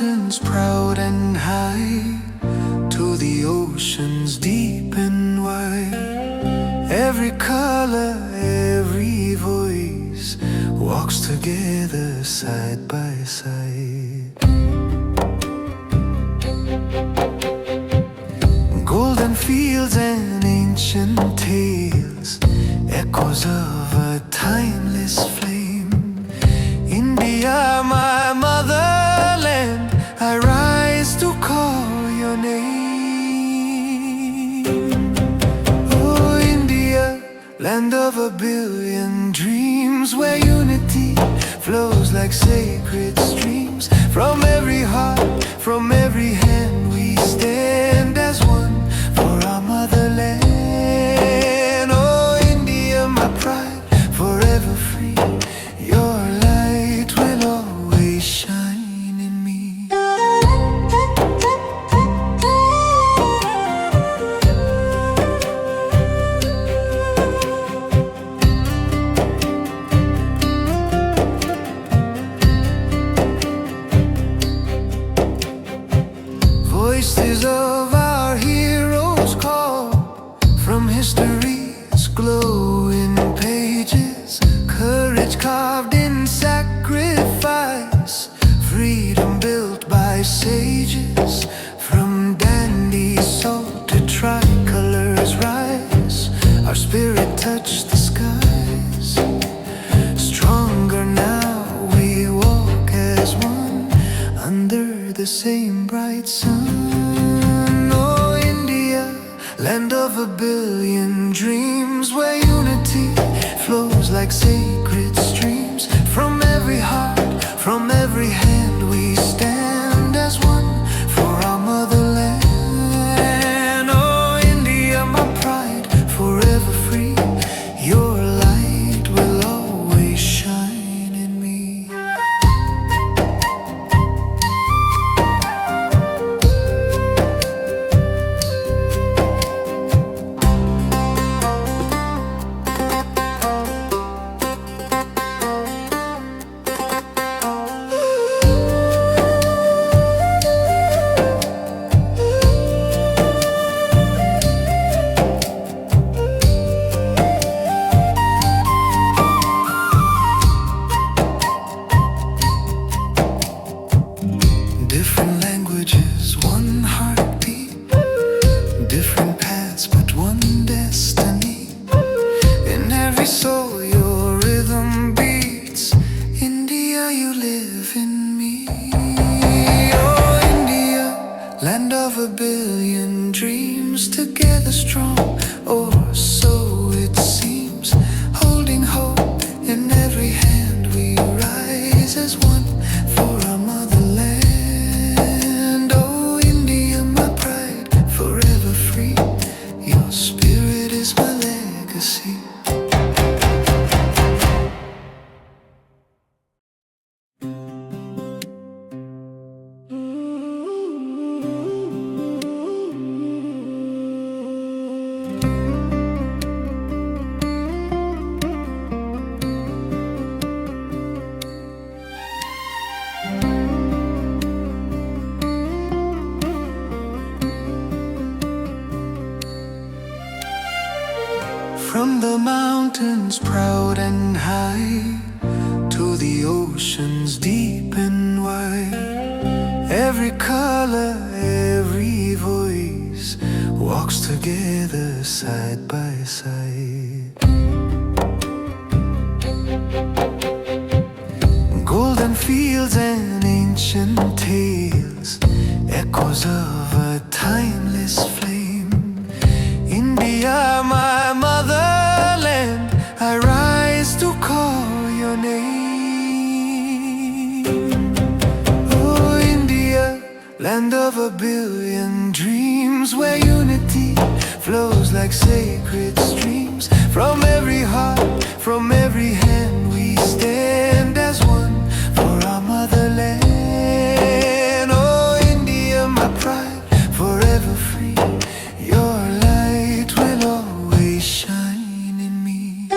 mountains proud and high to the oceans deep and wide. Every color, every voice walks together side by side. Golden fields and ancient tales, echoes of a timeless flame. India, my motherland, I rise to call your name. Oh India, land of a billion dreams, where unity flows like sacred streams. From every heart, from every hand, we stand as one for our motherland. Oh India, my pride, forever free, your light will always shine in me. Voices of our heroes call from history's glowing pages. Courage carved in sacrifice, freedom built by sages. From dandy salt to tricolors rise, our spirit touched the skies. Stronger now we walk as one, under the same bright sun. Oh India, land of a billion dreams, where unity flows like sacred streams. From every heart, from every hand, we stand as one for our motherland. Oh India, my pride, forever free, your light will always shine in me. Different languages, one heartbeat, different paths but one destiny. In every soul your rhythm beats. India, you live in me. Oh India, land of a billion dreams, together strong, or so it seems. Holding hope in every hand, we rise as one for our motherland. Oh India, my pride, forever free, your spirit is my legacy. From the mountains proud and high to the oceans deep and wide. Every color, every voice walks together side by side. Golden fields and ancient tales, echoes of a timeless flame. India, my motherland, I rise to call your name. Oh India, land of a billion dreams, where unity flows like sacred streams. From every heart, from every hand, we stand as one for our motherland. Oh India, my pride, forever free, your light will always shine in me.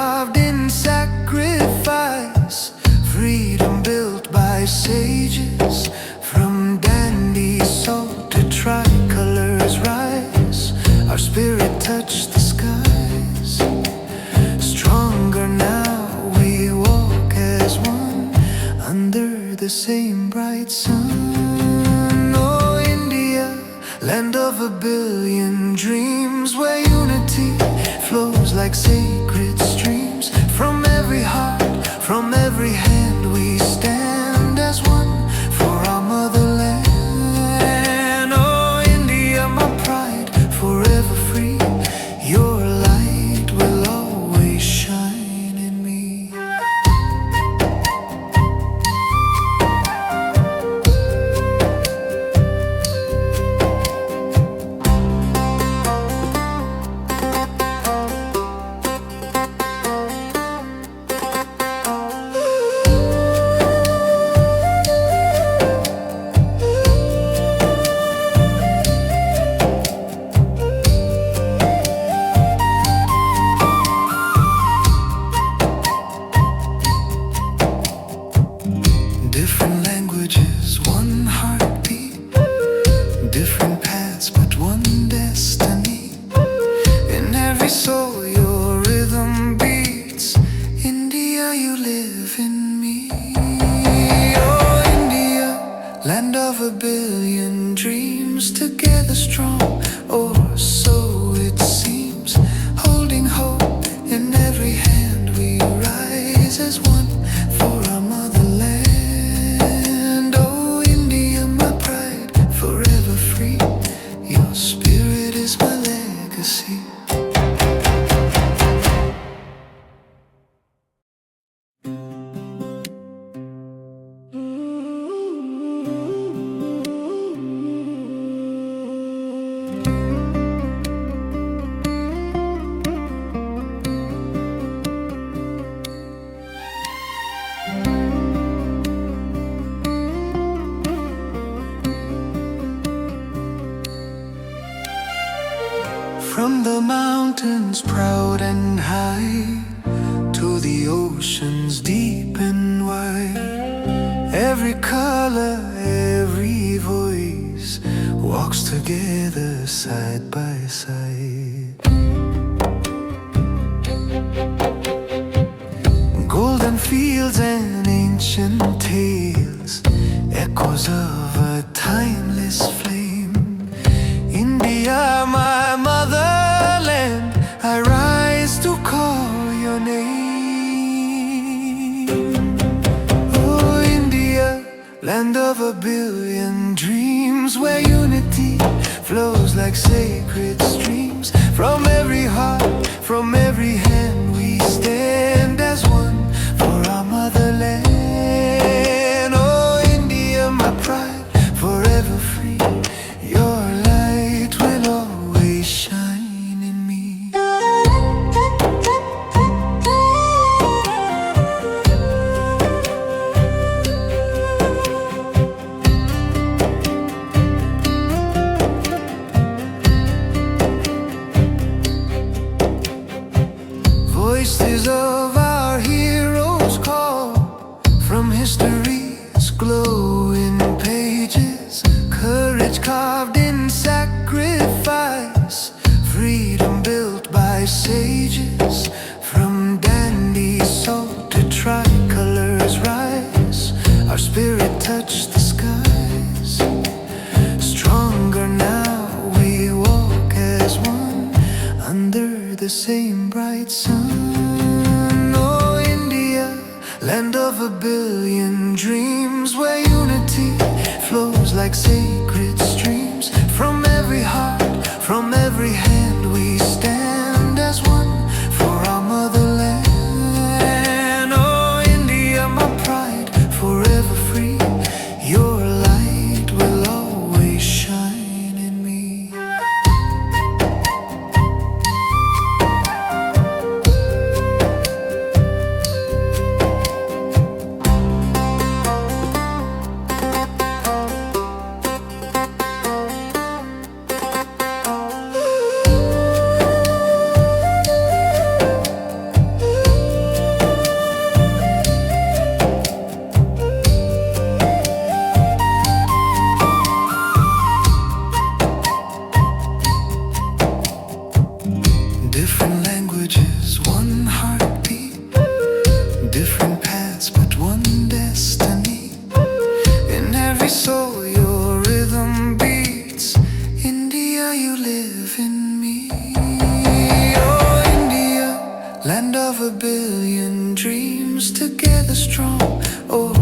carved in sacrifice, freedom built by sages. From dandy salt to tricolors rise, our spirit touched the skies. Stronger now we walk as one, under the same bright sun. Oh India, land of a billion dreams, where unity flows like sacred streams. From every heart, from every hand, we stand as one for our motherland. Oh India, my pride, forever free, your light will always shine in me. Different languages, one heartbeat, different paths, but one destiny. In every soul your rhythm beats. India, you live in me. Oh India, land of a billion dreams, together strong, or so it seems. Holding hope in every hand, we rise as one for our motherland. Your spirit is my legacy. From the mountains proud and high to the oceans deep and wide, every color, every voice walks together side by side. Golden fields and ancient tales, echoes of a timeless flame. India, my motherland, I rise to call your name. Oh India, land of a billion dreams, where unity flows like sacred streams. From every heart, from every hand, we stand as one for our motherland. Oh India, my pride, forever free, your light will always shine in me. Voices of our heroes call from history's glowing pages. Courage carved in sacrifice, freedom built by sages. From dandy salt to tricolors rise, our spirit touched the skies. Stronger now we walk as one, under the same bright sun. Oh India, land of a billion dreams, where unity flows like sacred streams. From every heart, from every hand, we stand as one for our motherland. Oh India, my pride, forever free, your light will always shine in me. India, you live in me. Oh, India, land of a billion dreams, together strong or